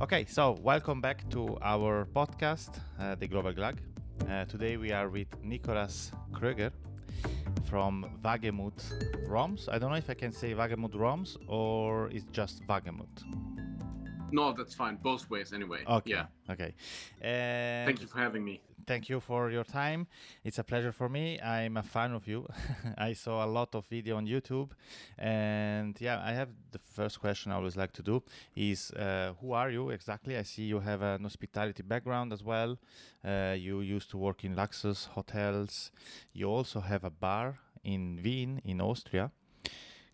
Okay, so welcome back to our podcast, the Global Glug. Today we are with Nikolas Kröger from Wagemut Rums. I don't know if I can say Wagemut Rums or it's just Wagemut. No, that's fine. Both ways, anyway. Okay. Yeah. Okay. And Thank you for having me. thank you for your time. It's a pleasure for me. I'm a fan of you. I saw a lot of video on YouTube, and yeah, I have the first question I always like to do is who are you exactly? I see you have an hospitality background as well. You used to work in Luxus hotels. You also have a bar in Wien in Austria.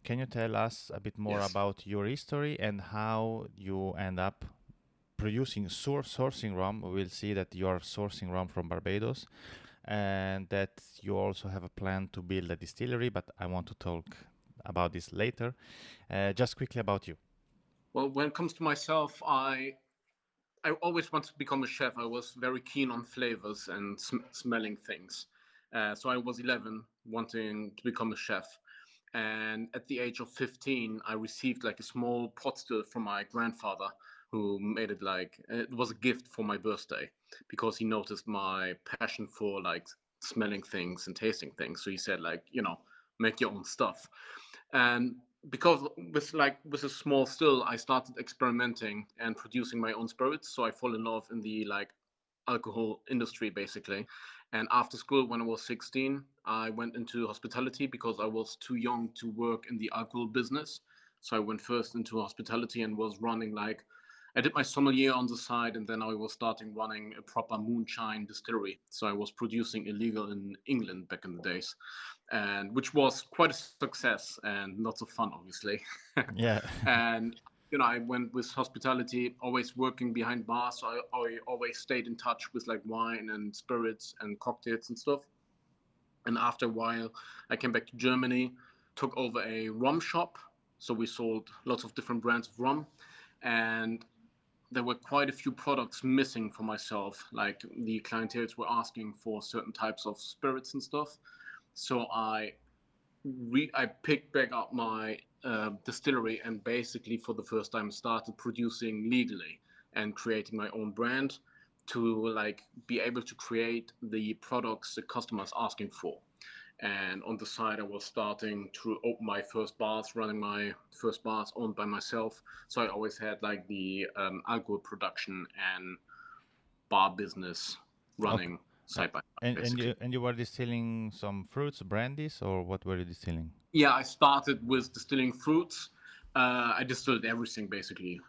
Can you tell us a bit more Yes. about your history and how you end up producing sourcing rum? We'll see that you are sourcing rum from Barbados and that you also have a plan to build a distillery, but I want to talk about this later. Just quickly about you. Well, when it comes to myself, I always wanted to become a chef. I was very keen on flavors and smelling things. So I was 11, wanting to become a chef. And at the age of 15, I received like a small pot still from my grandfather, who made it like it was a gift for my birthday because he noticed my passion for like smelling things and tasting things. So he said, like, make your own stuff. And because with a small still, I started experimenting and producing my own spirits. So I fall in love in the like alcohol industry basically. And after school, when I was 16, I went into hospitality because I was too young to work in the alcohol business. So I went first into hospitality and was running like I did my sommelier on the side, and then I was starting running a proper moonshine distillery. So I was producing illegal in England back in the days, and which was quite a success and not so fun, obviously. Yeah. And I went with hospitality, always working behind bars. So I always stayed in touch with like wine and spirits and cocktails and stuff. And after a while, I came back to Germany, took over a rum shop. So we sold lots of different brands of rum, and there were quite a few products missing for myself. Like the clientele were asking for certain types of spirits and stuff. So I picked back up my distillery and basically for the first time started producing legally and creating my own brand to like be able to create the products the customers asking for. And on the side, I was starting to open my first bars, running my first bars owned by myself. So I always had like the alcohol production and bar business Okay. running side by side, basically. And you were distilling some fruits, brandies, or what were you distilling? Yeah, I started with distilling fruits. I distilled everything basically.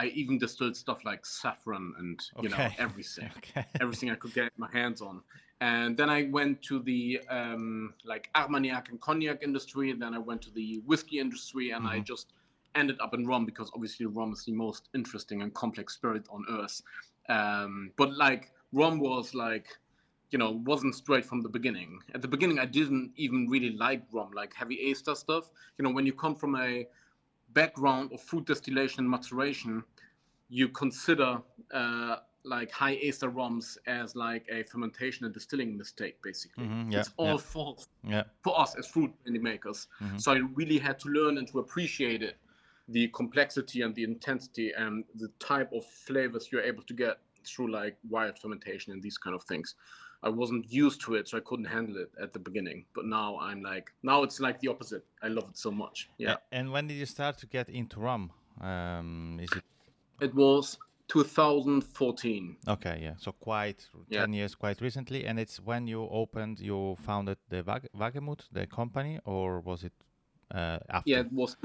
I even distilled stuff like saffron and Okay. everything, Okay. everything I could get my hands on. And then I went to the like Armagnac and cognac industry. And then I went to the whiskey industry, and I just ended up in rum because obviously rum is the most interesting and complex spirit on earth. But like rum was like wasn't straight from the beginning. At the beginning, I didn't even really like rum, like heavy ester stuff. When you come from a background of food distillation and maturation, you consider like high ester rums as like a fermentation and distilling mistake, basically. Yeah. It's all false Yeah. for us as fruit brandy makers. So I really had to learn and to appreciate it, the complexity and the intensity and the type of flavors you're able to get through like wild fermentation and these kind of things. I wasn't used to it, so I couldn't handle it at the beginning. But now it's like the opposite. I love it so much. Yeah. And when did you start to get into rum? Is it It was 2014. okay? Yeah, so quite Yeah. 10 years, quite recently. And it's when you founded the Wagemut, the company, or was it Yeah, after? it was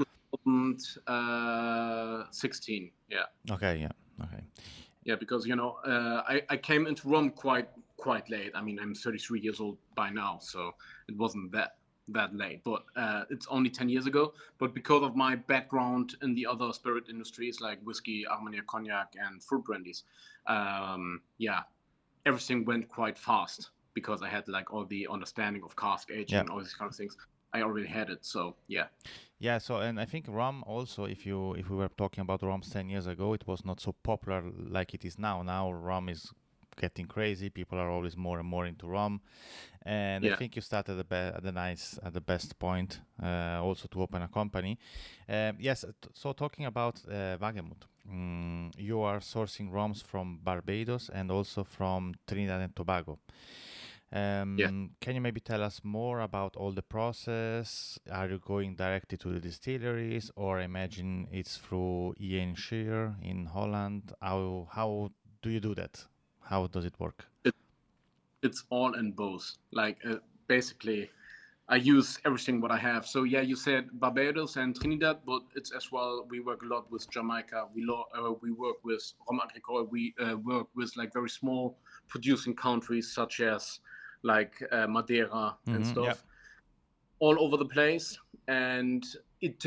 2016. Yeah. Okay, yeah, okay. Yeah, because I came into Rome quite late. I mean, I'm 33 years old by now, so it wasn't that late. But it's only 10 years ago. But because of my background in the other spirit industries like whiskey, Armagnac, cognac, and fruit brandies, yeah, everything went quite fast because I had like all the understanding of cask aging Yeah. and all these kind of things. I already had it, so yeah. Yeah, so and I think rum also, if we were talking about rums 10 years ago, it was not so popular like it is now. Now rum is getting crazy. People are always more and more into rum, and I Yeah. think you started at the best point, also to open a company. Yes. So talking about Wagemut. you are sourcing rums from Barbados and also from Trinidad and Tobago. Yeah. Can you maybe tell us more about all the process? Are you going directly to the distilleries, or I imagine it's through Ian Shear in Holland? How do you do that? How does it work? It's all in both. Like basically, I use everything what I have. So yeah, you said Barbados and Trinidad, but it's as well. We work a lot with Jamaica. We work with Rum Agricole. We work with like very small producing countries such as like Madeira and Yeah. stuff, all over the place. And it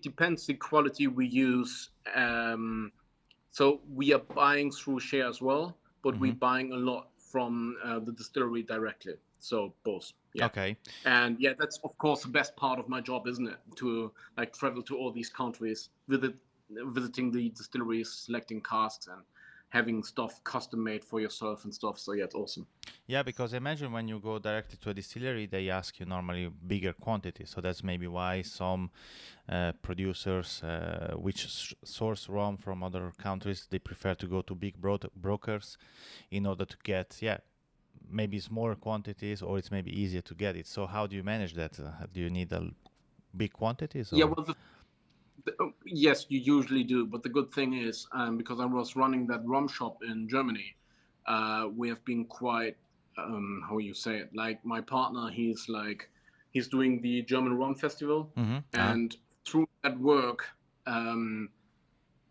depends the quality we use. So we are buying through share as well, but we're buying a lot from the distillery directly. So both. Yeah. Okay. And yeah, that's of course the best part of my job, isn't it? To like travel to all these countries, visiting the distilleries, selecting casks, and having stuff custom made for yourself and stuff. So yeah, it's awesome. Yeah, because imagine when you go directly to a distillery, they ask you normally bigger quantities. So that's maybe why some producers which source rum from other countries, they prefer to go to big brokers in order to get, maybe smaller quantities, or it's maybe easier to get it. So how do you manage that? Do you need big quantities? Or? Yeah, well, yes, you usually do. But the good thing is, because I was running that rum shop in Germany, we have been quite, how you say it? Like my partner, he's doing the German Rum Festival, and through that work,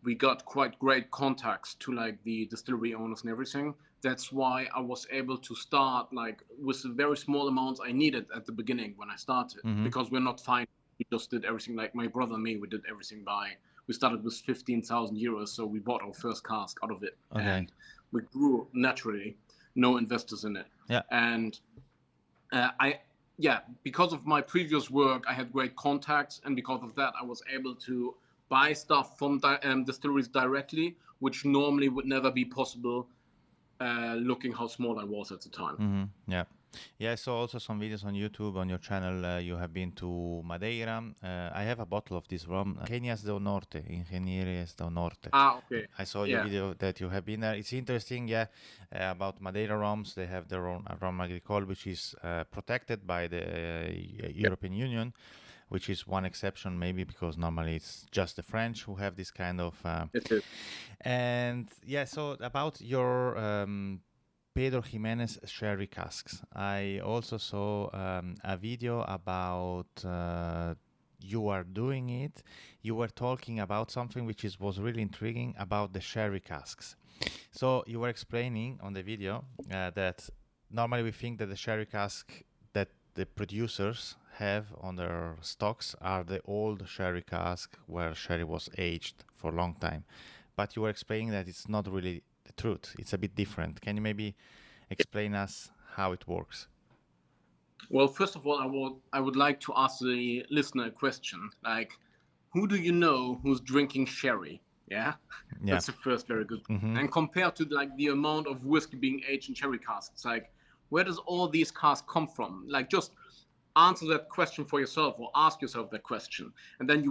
we got quite great contacts to like the distillery owners and everything. That's why I was able to start like with the very small amounts I needed at the beginning when I started, because we're not fine. We just did everything like my brother and me. We did everything we started with 15,000 euros. So we bought our first cask out of it, and we grew naturally, no investors in it. Yeah. And because of my previous work, I had great contacts, and because of that, I was able to buy stuff from distilleries directly, which normally would never be possible, looking how small I was at the time. Yeah. I saw also some videos on YouTube on your channel. You have been to Madeira. I have a bottle of this rum, Ingenierias del Norte. Okay. I saw your video that you have been there. It's interesting, about Madeira rums. They have their own rum agricole, which is protected by the European Union, which is one exception maybe because normally it's just the French who have this kind of... It is. And so about your... Pedro Jimenez sherry casks. I also saw a video about you are doing it. You were talking about something which was really intriguing about the sherry casks. So you were explaining on the video that normally we think that the sherry cask that the producers have on their stocks are the old sherry cask where sherry was aged for a long time. But you were explaining that it's not really the truth. It's a bit different. Can you maybe explain us how it works? Well, first of all, I would like to ask the listener a question. Like, who do you know who's drinking sherry? Yeah, that's the first very good. And compared to like the amount of whiskey being aged in sherry casks, like, where does all these casks come from? Like, just answer that question for yourself, or ask yourself that question, and then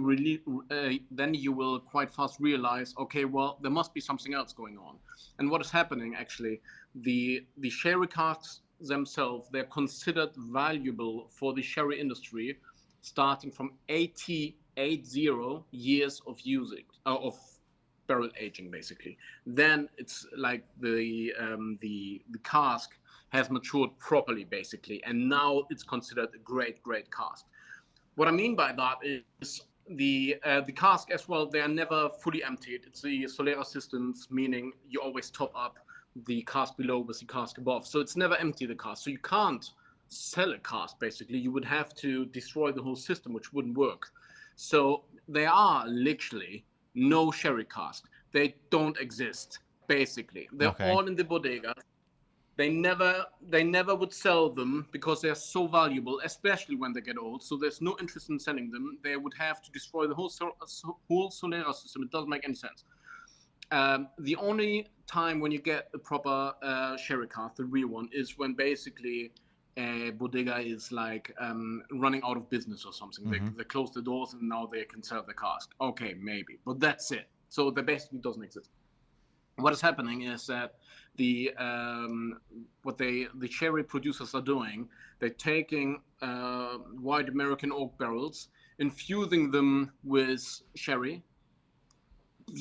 you will quite fast realize, okay, well, there must be something else going on. And what is happening actually? The sherry casks themselves, they're considered valuable for the sherry industry starting from 80 years of using of barrel aging, basically. Then it's like the cask has matured properly, basically, and now it's considered a great cask. What I mean by that is the cask as well, they are never fully emptied. It's the solera systems, meaning you always top up the cask below with the cask above. So it's never empty, the cask. So you can't sell a cask, basically. You would have to destroy the whole system, which wouldn't work. So there are literally no sherry casks. They don't exist, basically. They're all in the bodega. They never would sell them because they're so valuable, especially when they get old. So there's no interest in selling them. They would have to destroy the whole solera system. It doesn't make any sense. The only time when you get a proper sherry cask, the real one, is when basically a bodega is like running out of business or something. They close the doors and now they can sell the cask. Okay, maybe, but that's it. So that basically doesn't exist. What is happening is that the sherry producers are doing, they're taking white American oak barrels, infusing them with sherry,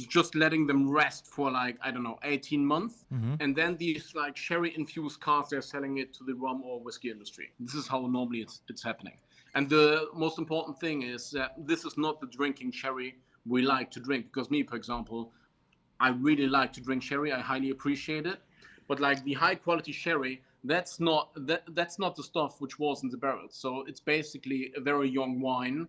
just letting them rest for like, I don't know, 18 months. And then these like sherry infused casks, they're selling it to the rum or whiskey industry. This is how normally it's happening. And the most important thing is that this is not the drinking sherry we like to drink. Because me, for example, I really like to drink sherry. I highly appreciate it. But like the high quality sherry, that's not the stuff which was in the barrels. So it's basically a very young wine,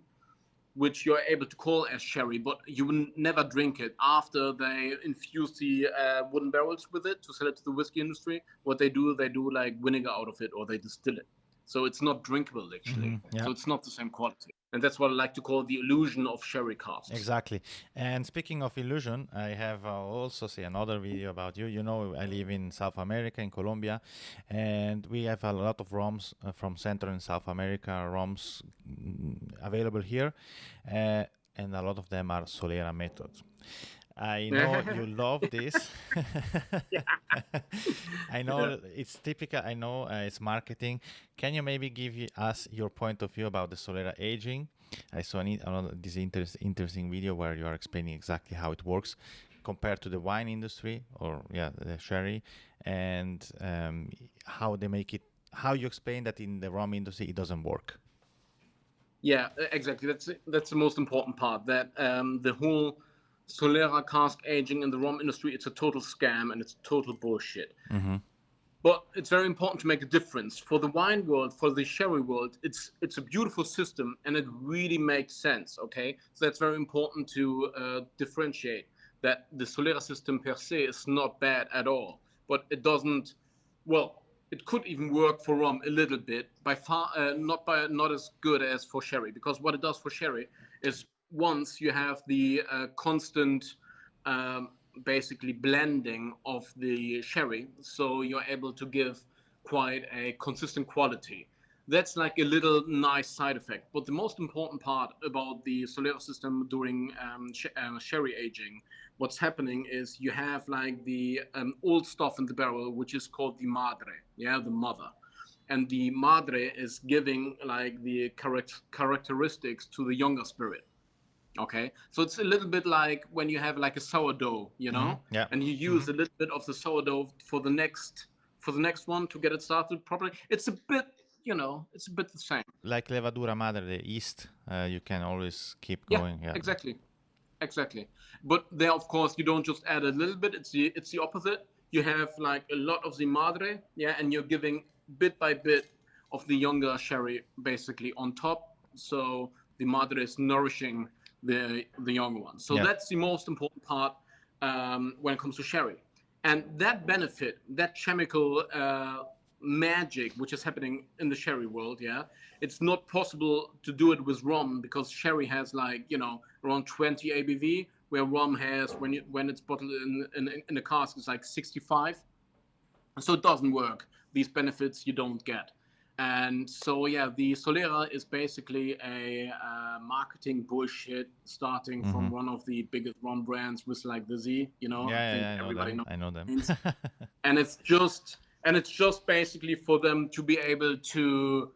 which you're able to call as sherry, but you will never drink it after they infuse the wooden barrels with it to sell it to the whiskey industry. What they do like vinegar out of it, or they distill it. So it's not drinkable, actually. So it's not the same quality. And that's what I like to call the illusion of sherry casks. Exactly. And speaking of illusion, I have also see another video about you. You know, I live in South America, in Colombia, and we have a lot of rums from Central and South America, rums available here, and a lot of them are solera methods. I know you love this. I know it's typical. I know it's marketing. Can you maybe give us your point of view about the solera aging? I saw this interesting video where you are explaining exactly how it works compared to the wine industry, or the sherry, and how they make it. How you explain that in the rum industry it doesn't work. Yeah, exactly. That's the most important part. That the whole solera cask aging in the rum industry, it's a total scam and it's total bullshit. But it's very important to make a difference. For the wine world, for the sherry world, it's a beautiful system and it really makes sense, okay? So that's very important to differentiate that the solera system per se is not bad at all, but it doesn't, well, it could even work for rum a little bit, by far not as good as for sherry, because what it does for sherry is once you have the constant basically blending of the sherry, so you're able to give quite a consistent quality. That's like a little nice side effect. But the most important part about the solera system during sherry aging, what's happening is you have like the old stuff in the barrel, which is called the madre, the mother. And the madre is giving like the characteristics to the younger spirit. Okay, so it's a little bit like when you have like a sourdough, and you use a little bit of the sourdough for the next one to get it started properly. It's a bit, it's a bit the same. Like levadura madre, the yeast, you can always keep going. Yeah, exactly. But there, of course, you don't just add a little bit. It's the opposite. You have like a lot of the madre, and you're giving bit by bit of the younger sherry basically on top. So the madre is nourishing the young one. So that's the most important part when it comes to sherry. And that benefit, that chemical magic which is happening in the sherry world, it's not possible to do it with rum, because sherry has like, around 20 ABV, where rum has, when it's bottled in a cask, it's like 65. So it doesn't work. These benefits you don't get. And so, the solera is basically a marketing bullshit starting from one of the biggest rum brands with like the Z, I know them. And it's just basically for them to be able to,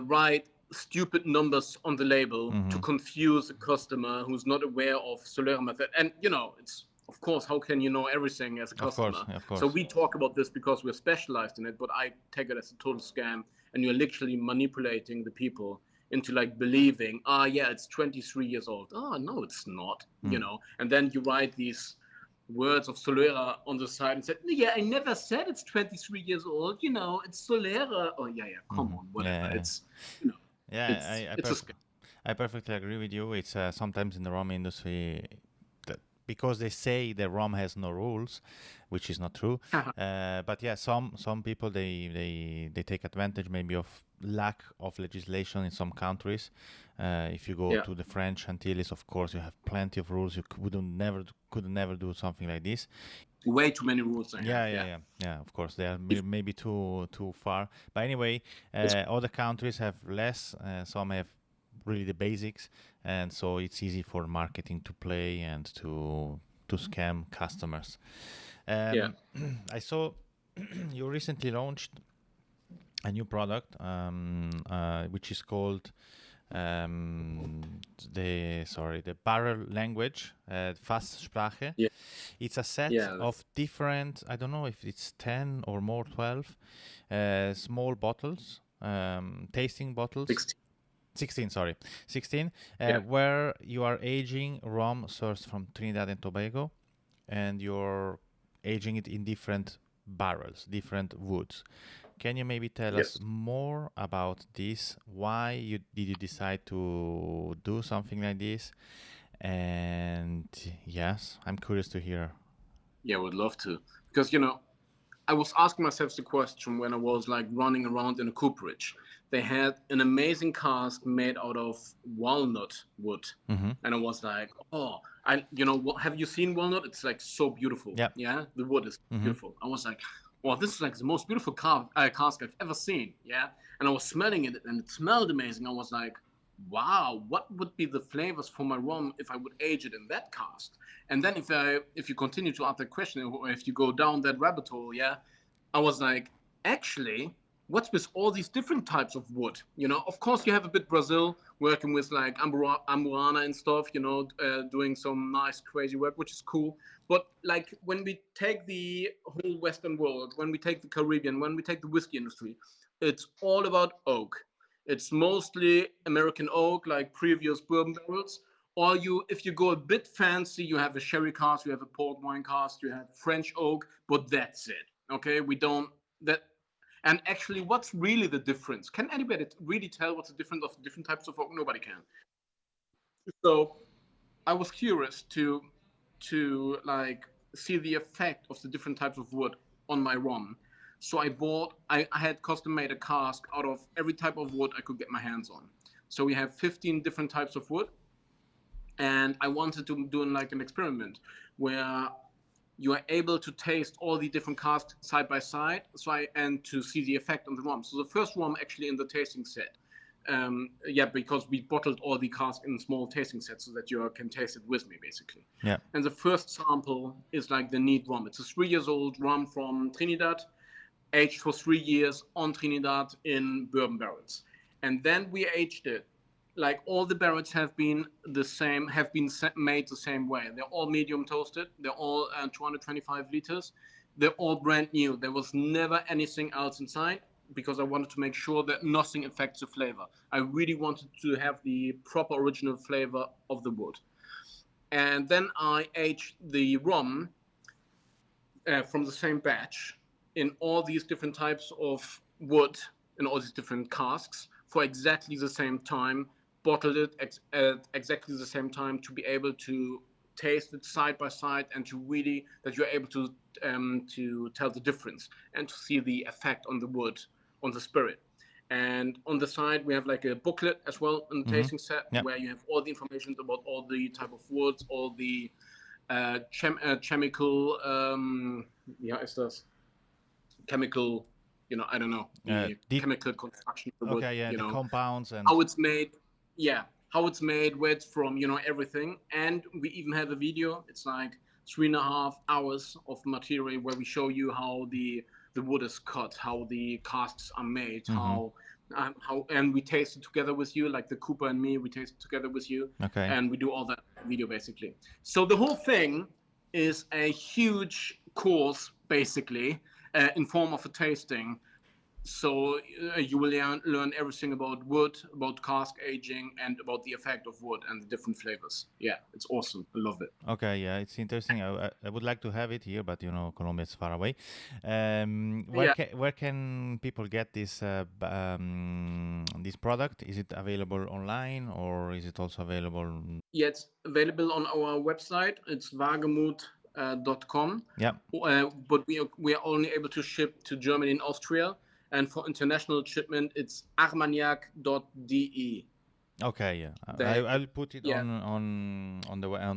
write stupid numbers on the label to confuse a customer who's not aware of solera method. And, it's, of course, how can you know everything as a customer? Of course. So we talk about this because we're specialized in it, but I take it as a total scam, and you're literally manipulating the people into like believing, it's 23 years old. Oh, no, it's not, and then you write these words of solera on the side and said, I never said it's 23 years old, it's solera. Oh, come on, whatever. It's, it's a scam. I perfectly agree with you. It's sometimes in the rum industry, because they say the rum has no rules, which is not true. But some people they take advantage maybe of lack of legislation in some countries. If you go to the French Antilles, of course, you have plenty of rules. You could never do something like this. Way too many rules. Yeah. Of course, they are maybe too far. But anyway, other countries have less. Some have really the basics, and so it's easy for marketing to play and to scam customers. Yeah. I saw you recently launched a new product, which is called the barrel language, FassSprache. Yeah. It's a set Yeah. of different, I don't know if it's 10 or more, 12 small bottles, tasting bottles. 16, sorry. 16, Yeah. where you are aging rum sourced from Trinidad and Tobago, and you're aging it in different barrels, different woods. Can you maybe tell us Yes. more about this? Why did you decide to do something like this? And yes, I'm curious to hear. Yeah, I would love to. Because, I was asking myself the question when I was like running around in a cooperage. They had an amazing cask made out of walnut wood. Mm-hmm. And I was like, oh, have you seen walnut? It's like so beautiful. Yeah. Yeah. The wood is Mm-hmm. beautiful. I was like, well, this is like the most beautiful cask I've ever seen. Yeah. And I was smelling it and it smelled amazing. I was like, wow, what would be the flavors for my rum if I would age it in that cask? And then if you continue to ask that question, or if you go down that rabbit hole, yeah, I was like, actually, what's with all these different types of wood? Of course, you have a bit Brazil working with like Amburana and stuff, doing some nice, crazy work, which is cool. But like when we take the whole Western world, when we take the Caribbean, when we take the whiskey industry, it's all about oak. It's mostly American oak, like previous bourbon barrels. Or if you go a bit fancy, you have a sherry cask, you have a port wine cask, you have French oak, but that's it. Okay, we don't that. And actually, what's really the difference? Can anybody really tell what's the difference of different types of oak? Nobody can. So I was curious to like see the effect of the different types of wood on my rum. So I had custom made a cask out of every type of wood I could get my hands on. So we have 15 different types of wood. And I wanted to do like an experiment where you are able to taste all the different casks side by side, and to see the effect on the rum. So the first rum actually in the tasting set, because we bottled all the casks in small tasting sets so that you can taste it with me, basically. Yeah. And the first sample is like the neat rum. It's a 3-year-old rum from Trinidad, aged for 3 years on Trinidad in bourbon barrels. And then we aged it. Like all the barrels have been made the same way. They're all medium toasted. They're all 225 liters. They're all brand new. There was never anything else inside because I wanted to make sure that nothing affects the flavor. I really wanted to have the proper original flavor of the wood. And then I aged the rum from the same batch in all these different types of wood, in all these different casks for exactly the same time, bottled it at exactly the same time to be able to taste it side by side and that you're able to tell the difference and to see the effect on the wood, on the spirit. And on the side, we have like a booklet as well in the tasting set where you have all the information about all the type of woods, all the chemical, chemical, I don't know, the chemical construction of the wood. The compounds and how it's made. Yeah, how it's made, where it's from, everything. And we even have a video. It's like 3.5 hours of material where we show you how the wood is cut, how the casks are made, how and we taste it together with you, like the Cooper and me, we taste it together with you. Okay. And we do all that video basically. So the whole thing is a huge course basically in form of a tasting. So you will learn everything about wood, about cask aging, and about the effect of wood and the different flavors. Yeah, it's awesome. I love it. Okay, yeah, it's interesting. I would like to have it here, but Colombia is far away. Where can people get this this product? Is it available online or is it also available? Yeah, it's available on our website. It's wagemut.com. Yeah. But we are only able to ship to Germany and Austria. And for international shipment, it's armagnac.de. Okay, yeah. I'll put it on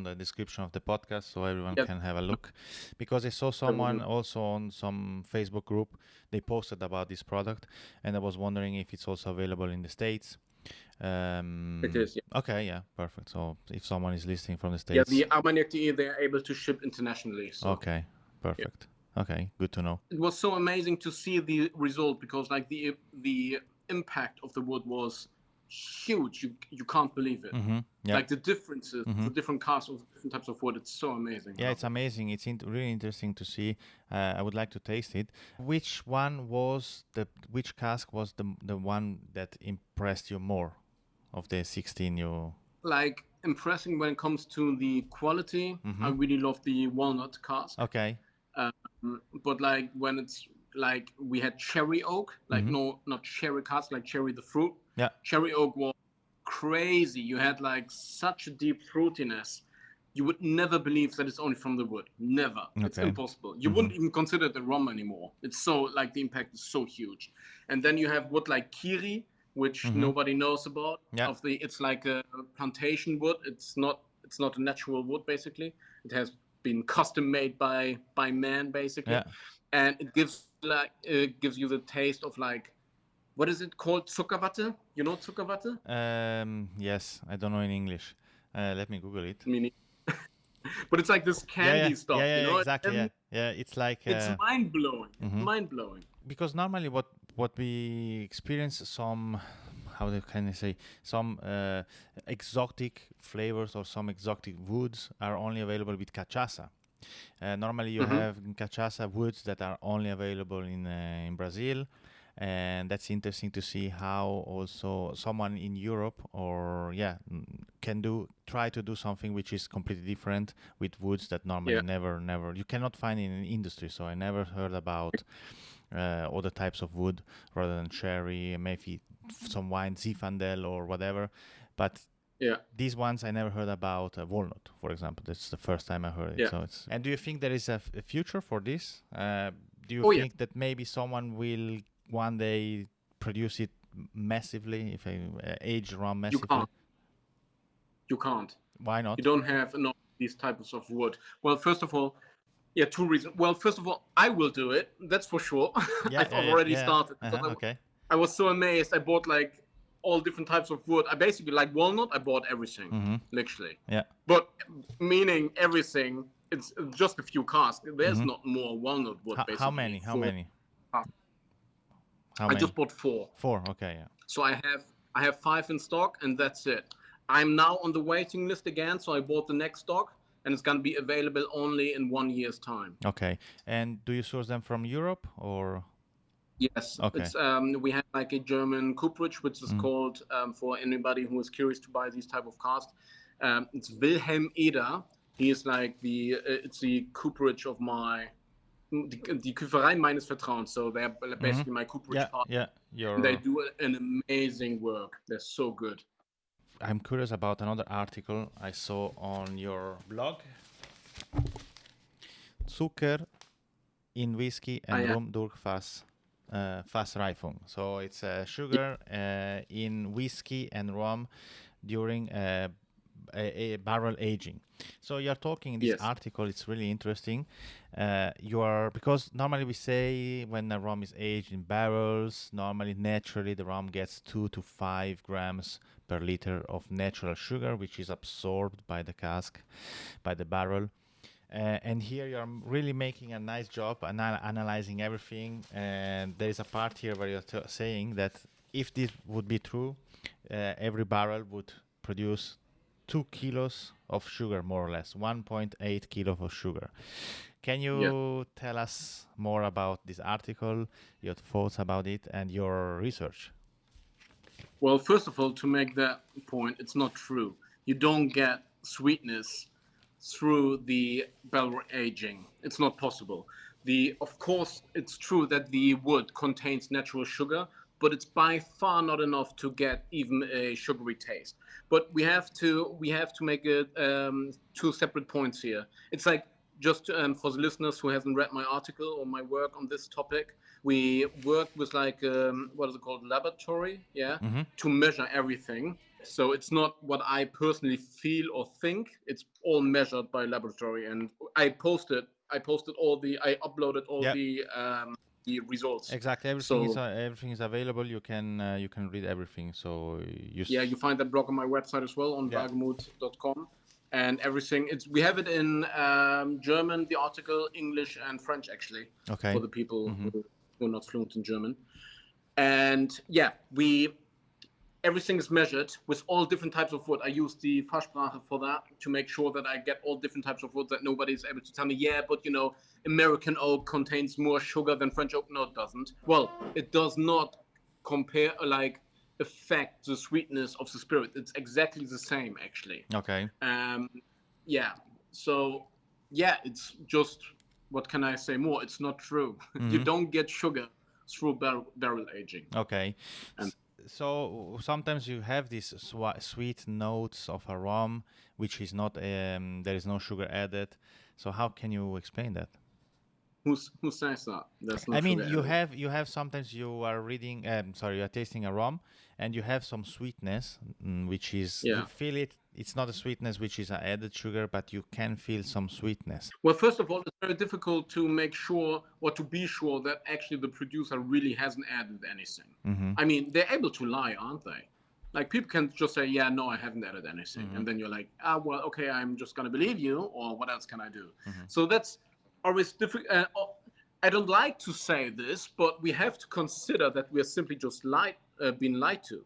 the description of the podcast so everyone can have a look. Because I saw someone also on some Facebook group, they posted about this product, and I was wondering if it's also available in the States. It is, yeah. Okay, yeah, perfect. So if someone is listening from the Yeah, States, the Armagnac they're able to ship internationally. So okay, perfect. Okay, good to know. it was so amazing to see the result because like the impact of the wood was huge. You can't believe it. Yeah. Like the differences, the different casts of different types of wood. It's so amazing. Yeah, it's amazing. It's really interesting to see. I would like to taste it. Which cask was the one that impressed you more of the 16 you? Like impressing when it comes to the quality. I really love the walnut cask. Okay. But like when it's like we had cherry oak, like no, not cherry cask, like cherry the fruit. Yeah. Cherry oak was crazy. You had like such a deep fruitiness. You would never believe that it's only from the wood. Never. Okay. It's impossible. You wouldn't even consider it a rum anymore. It's so like the impact is so huge. And then you have wood like kiri, which nobody knows about. Yeah. It's like a plantation wood. It's not a natural wood basically. It has been custom made by man basically. Yeah. And it gives you the taste of like, what is it called? Zuckerwatte? You know Zuckerwatte? Yes, I don't know in English. Let me Google it. But it's like this candy stuff, yeah, you know? exactly. Yeah, it's like it's mind blowing. It's mind blowing. Because normally what we experience some, how can I say, some exotic flavors or some exotic woods are only available with cachaça. Normally you have cachaça woods that are only available in Brazil. And that's interesting to see how also someone in Europe or can try to do something which is completely different with woods that normally never you cannot find in an industry. So I never heard about other types of wood rather than cherry, maybe some wine, Zinfandel or whatever. But these ones I never heard about. Walnut, for example, that's the first time I heard it. So and do you think there is a future for this? Do you think that maybe someone will one day produce it massively, if I age rum massively? You can't. Why not? You don't have enough of these types of wood. Well, first of all, two reasons. Well, first of all, I will do it. That's for sure. I've already started. Okay. I was so amazed. I bought like all different types of wood. I basically like walnut. I bought everything, literally. Yeah. But meaning everything. It's just a few casks. There's not more walnut wood. Basically. How many? I just bought 4. 4, okay, yeah. So I have 5 in stock, and that's it. I'm now on the waiting list again, so I bought the next stock, and it's going to be available only in 1 year's time. Okay. And do you source them from Europe or? Yes. Okay. It's, we have like a German cooperage, which is called, for anybody who is curious to buy these type of casks, it's Wilhelm Eder. He is like it's the cooperage of die Küferei meines Vertrauens. So they're basically my cooperage partner. And they do an amazing work. They're so good. I'm curious about another article I saw on your blog. Zucker in whiskey and rum durch FassSprache. So it's sugar in whiskey and rum during a barrel aging. So you're talking in this article, it's really interesting. Because normally we say when a rum is aged in barrels, normally naturally the rum gets 2 to 5 grams per liter of natural sugar, which is absorbed by the cask, by the barrel. And here you're really making a nice job analyzing everything. And there is a part here where you're saying that if this would be true, every barrel would produce 2 kilos of sugar, more or less, 1.8 kilos of sugar. Can you tell us more about this article, your thoughts about it, and your research? Well, first of all, to make that point, it's not true. You don't get sweetness through the barrel aging. It's not possible. Of course, it's true that the wood contains natural sugar, but it's by far not enough to get even a sugary taste. But we have to make it 2 separate points here. It's like, just for the listeners who haven't read my article or my work on this topic, we worked with like what is it called, laboratory, to measure everything. So it's not what I personally feel or think. It's all measured by laboratory, and I uploaded all the the results. Exactly, everything is available. You can read everything. So you find that blog on my website as well on wagemut.com, and everything. We have it in German, the article, English, and French actually. Okay. For the people who are not fluent in German, and everything is measured with all different types of wood. I use the FassSprache for that to make sure that I get all different types of wood, that nobody's able to tell me, but American oak contains more sugar than French oak. No, it doesn't. Well, it does not affect the sweetness of the spirit. It's exactly the same, actually. Okay. So, it's just, what can I say more? It's not true. You don't get sugar through barrel aging. Okay. So sometimes you have these sweet notes of a rum, which is not there is no sugar added. So how can you explain that? Who says that? I mean, you have sometimes you are reading. You are tasting a rum, and you have some sweetness, which is you feel it. It's not a sweetness which is an added sugar, but you can feel some sweetness. Well, first of all, it's very difficult to make sure or to be sure that actually the producer really hasn't added anything. I mean, they're able to lie, aren't they? Like, people can just say, no, I haven't added anything. And then you're like, well, okay, I'm just going to believe you, or what else can I do? So that's always difficult. I don't like to say this, but we have to consider that we are simply just being lied to,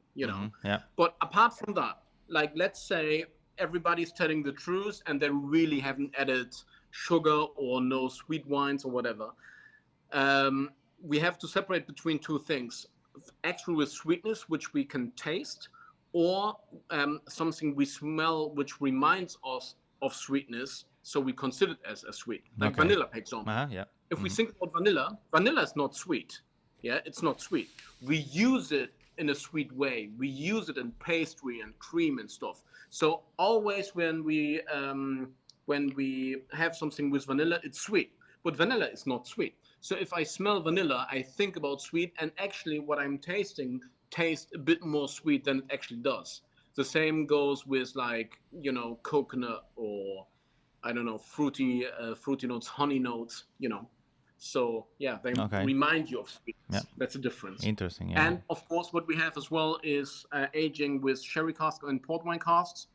But apart from that, like, let's say everybody's telling the truth and they really haven't added sugar or no sweet wines or whatever. We have to separate between two things: actual with sweetness, which we can taste, or something we smell which reminds us of sweetness, so we consider it as sweet, like vanilla, for example. If we think about vanilla is not sweet. It's not sweet. We use it in a sweet way. We use it in pastry and cream and stuff. So always when we have something with vanilla, it's sweet. But vanilla is not sweet. So if I smell vanilla, I think about sweet, and actually what I'm tasting tastes a bit more sweet than it actually does. The same goes with, like, coconut, or I don't know, fruity notes, honey notes, So they remind you of sweetness. That's a difference. Interesting. And of course, what we have as well is aging with sherry casks and port wine casks,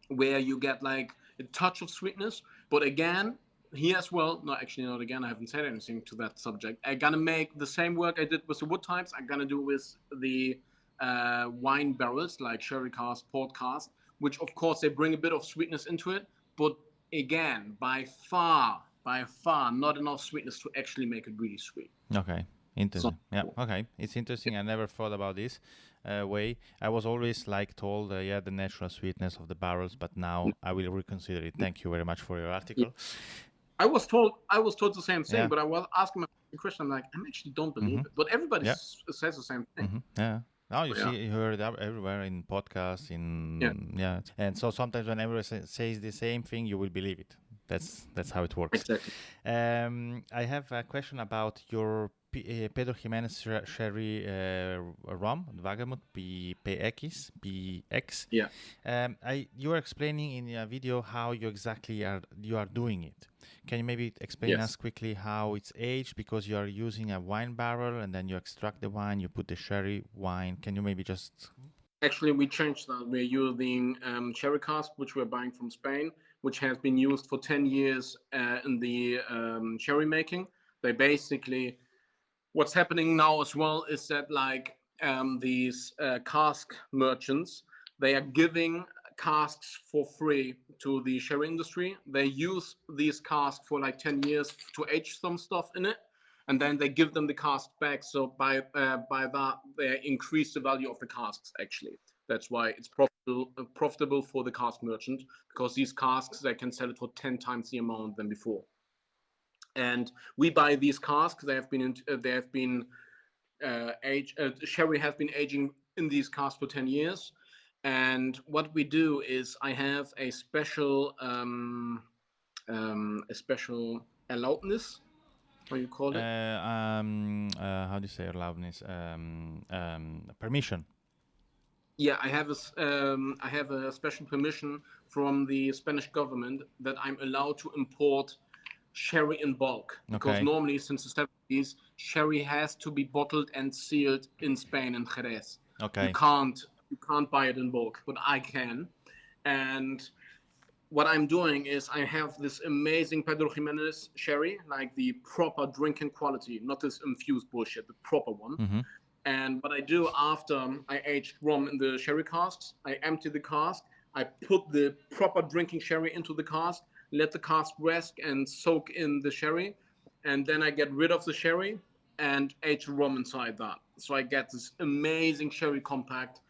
where you get like a touch of sweetness. But again, here as well, no, actually not again, I haven't said anything to that subject. I'm gonna make the same work I did with the wood types. I'm gonna do with the wine barrels, like sherry cask, port cask, which of course they bring a bit of sweetness into it, but again, by far not enough sweetness to actually make it really sweet. Okay, interesting. Okay, it's interesting. I never thought about this way. I was always told the natural sweetness of the barrels, but now I will reconsider it. Thank you very much for your article. I was told the same thing, but I was asking my question. I'm like, I actually don't believe it, but everybody says the same thing. Now you hear it everywhere in podcasts, and so sometimes when everyone says the same thing, you will believe it. That's how it works. Exactly. I have a question about your Pedro Jimenez Sherry rum, Wagemut PX. You were explaining in a video how you exactly are doing it. Can you maybe explain us quickly how it's aged? Because you are using a wine barrel and then you extract the wine, you put the sherry wine. Can you maybe just... Actually, we changed that. We're using sherry cask, which we're buying from Spain, which has been used for 10 years in the sherry making. They basically... What's happening now as well is that these cask merchants, they are giving casks for free to the sherry industry. They use these casks for 10 years to age some stuff in it, and then they give them the cask back. So by that, they increase the value of the casks, actually. That's why it's profitable for the cask merchant, because these casks, they can sell it for 10 times the amount than before. And we buy these casks. Sherry has been aging in these casks for 10 years. And what we do is I have a special Erlaubnis. How do you call it? How do you say Erlaubnis? Permission. Yeah, I have a special permission from the Spanish government that I'm allowed to import sherry in bulk, because normally since the is sherry has to be bottled and sealed in Spain and Jerez. Okay. You can't buy it in bulk, but I can. And what I'm doing is I have this amazing Pedro Jimenez sherry, like the proper drinking quality, not this infused bullshit, the proper one. Mm-hmm. And what I do after I aged rum in the sherry casks, I empty the cask, I put the proper drinking sherry into the cask, let the cask rest and soak in the sherry, and then I get rid of the sherry and age rum inside that. So I get this amazing sherry compact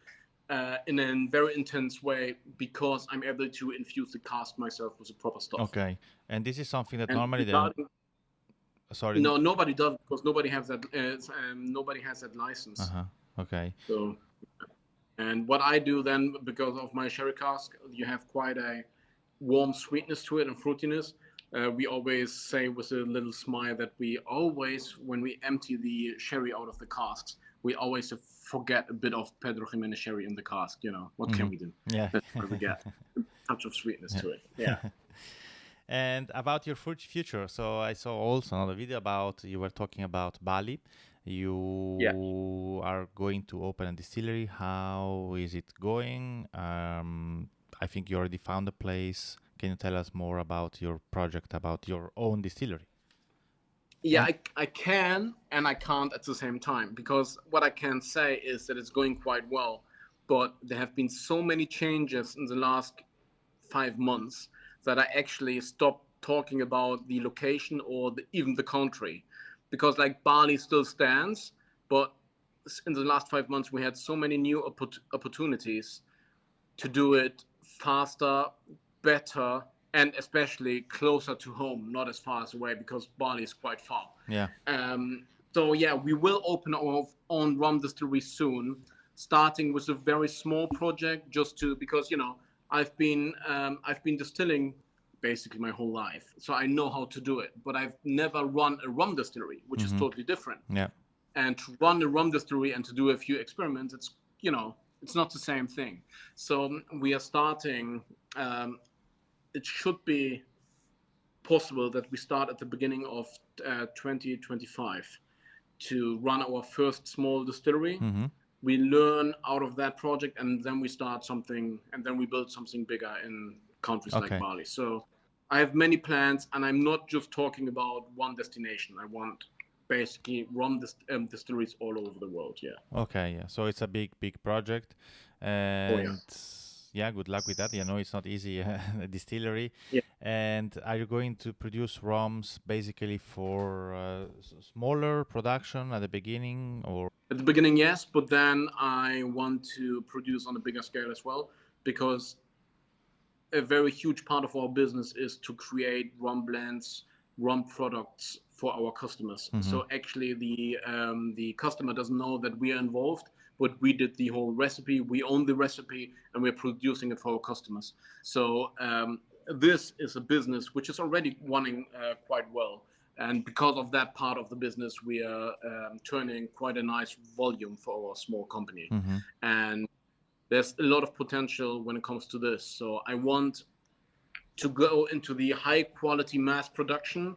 in a very intense way because I'm able to infuse the cask myself with the proper stuff. Okay, and this is something that And normally they don't. Sorry. No, nobody does because nobody has that. Nobody has that license. Uh-huh. Okay. So, and what I do then, because of my sherry cask, you have quite a warm sweetness to it and fruitiness. We always say with a little smile that we always, when we empty the sherry out of the casks, we always forget a bit of Pedro Jimenez sherry in the cask. You know, what can we do? Yeah. That's what we get. A touch of sweetness to it. Yeah. And about your future, so I saw also another video about you were talking about Bali. You are going to open a distillery. How is it going? I think you already found a place. Can you tell us more about your project, about your own distillery? Yeah, I can and I can't at the same time, because what I can say is that it's going quite well, but there have been so many changes in the last 5 months that I actually stopped talking about the location or even the country, because like Bali still stands, but in the last 5 months we had so many new opportunities to do it faster, better, and especially closer to home, not as far as away, because Bali is quite far. Yeah. So yeah, we will open our own rum distillery soon, starting with a very small project, because I've been distilling basically my whole life, so I know how to do it. But I've never run a rum distillery, which is totally different. Yeah. And to run a rum distillery and to do a few experiments, it's not the same thing. So we are starting. It should be possible that we start at the beginning of 2025 to run our first small distillery. Mm-hmm. We learn out of that project, and then we start something, and then we build something bigger in countries like Bali. So I have many plans, and I'm not just talking about one destination. I want basically rum distilleries all over the world. Yeah. Okay. Yeah. So it's a big project, and good luck with that. It's not easy, a distillery. Yeah. And are you going to produce rums basically for smaller production at the beginning, or? At the beginning, yes, but then I want to produce on a bigger scale as well, because a very huge part of our business is to create rum blends, rum products for our customers. Mm-hmm. So actually the customer doesn't know that we are involved, but we did the whole recipe, we own the recipe, and we're producing it for our customers. So this is a business which is already running quite well. And because of that part of the business, we are turning quite a nice volume for our small company. Mm-hmm. And there's a lot of potential when it comes to this. So I want to go into the high quality mass production.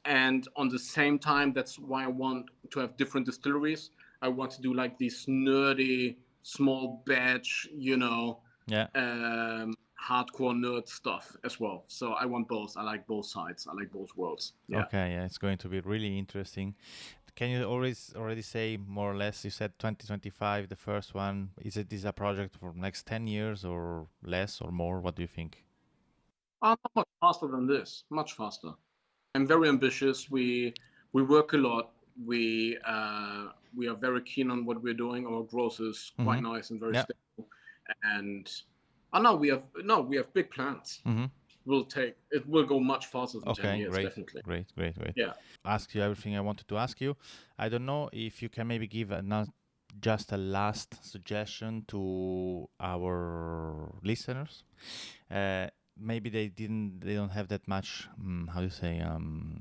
And on the same time, that's why I want to have different distilleries. I want to do like these nerdy, small batch, hardcore nerd stuff as well. So I want both. I like both sides. I like both worlds. Yeah. Okay, yeah, it's going to be really interesting. Can you already say more or less? You said 2025, the first one. Is a project for next 10 years or less or more? What do you think? Much faster than this. Much faster. I'm very ambitious. We work a lot. We are very keen on what we're doing. Our growth is quite nice and very stable. And we have big plans. Mm-hmm. It will go much faster than 10 years, great, definitely. Great. Yeah. Ask you everything I wanted to ask you. I don't know if you can maybe give just a last suggestion to our listeners. Maybe they don't have that much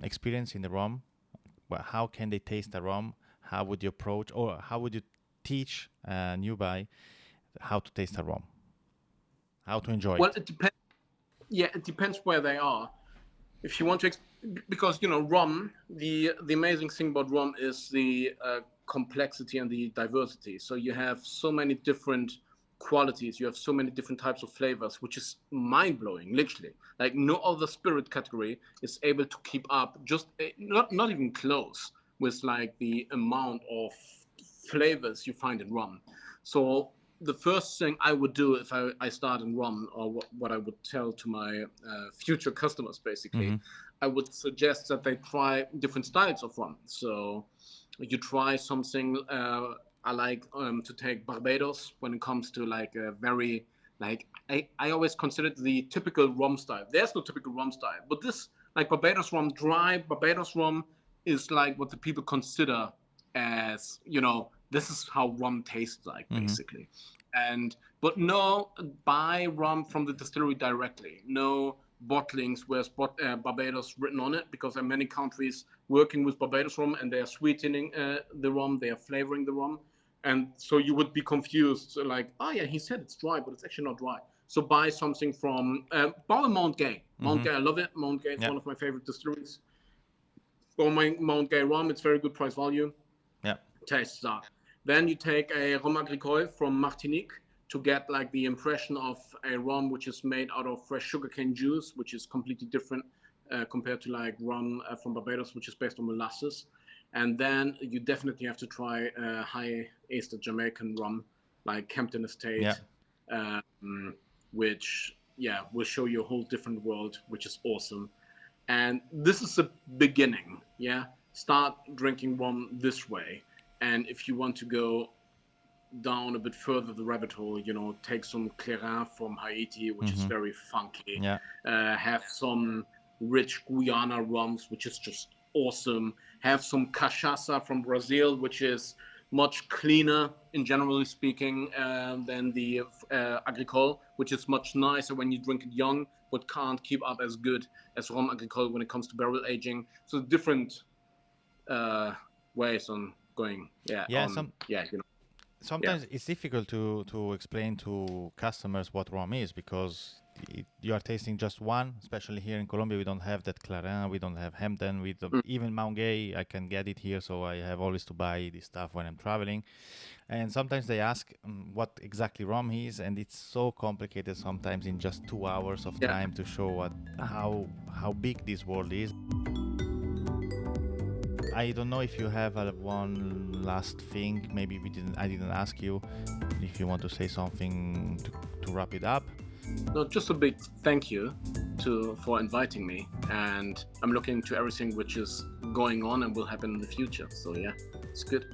experience in the rum. Well, how can they taste the rum? How would you approach, or how would you teach a newbie how to taste a rum? How to enjoy it? Well, it depends. Yeah, it depends where they are. if you want to, because rum. The amazing thing about rum is the complexity and the diversity. So you have so many different qualities. You have so many different types of flavors, which is mind blowing. Literally, like no other spirit category is able to keep up. Just not even close with like the amount of flavors you find in rum. So the first thing I would do if I start in rum, or what I would tell to my future customers, basically, I would suggest that they try different styles of rum. So you try something. I like to take Barbados when it comes to like a very like I always consider it the typical rum style. There's no typical rum style, but this like Barbados rum, dry Barbados rum is like what the people consider as this is how rum tastes like, basically. But no, buy rum from the distillery directly. No bottlings where Barbados written on it, because there are many countries working with Barbados rum and they are sweetening the rum, they are flavoring the rum. And so you would be confused, like, oh yeah, he said it's dry, but it's actually not dry. So buy something from, buy Mount Gay. Mount Gay, I love it. Mount Gay is one of my favorite distilleries. For my Mount Gay rum, it's very good price value. Yeah. Tastes that. Then you take a Rhum Agricole from Martinique to get like the impression of a rum which is made out of fresh sugarcane juice, which is completely different compared to like rum from Barbados, which is based on molasses. And then you definitely have to try high ester Jamaican rum, like Kempton Estate, which will show you a whole different world, which is awesome. And this is the beginning. Start drinking rum this way. And if you want to go down a bit further the rabbit hole, take some Clairin from Haiti, which is very funky. Have some rich Guyana rums, which is just awesome. Have some cachaça from Brazil, which is much cleaner, in generally speaking, than the Agricole, which is much nicer when you drink it young, but can't keep up as good as Rhum Agricole when it comes to barrel aging. So different ways on going. Sometimes it's difficult to explain to customers what rum is, because you are tasting just one. Especially here in Colombia, we don't have that Clairin, we don't have Hampton, even Mount Gay. I can get it here, so I have always to buy this stuff when I'm traveling. And sometimes they ask what exactly rum is, and it's so complicated sometimes in just 2 hours of time to show how big this world is. I don't know if you have one last thing. Maybe I didn't ask you if you want to say something to wrap it up. No, just a big thank you for inviting me, and I'm looking to everything which is going on and will happen in the future. So it's good.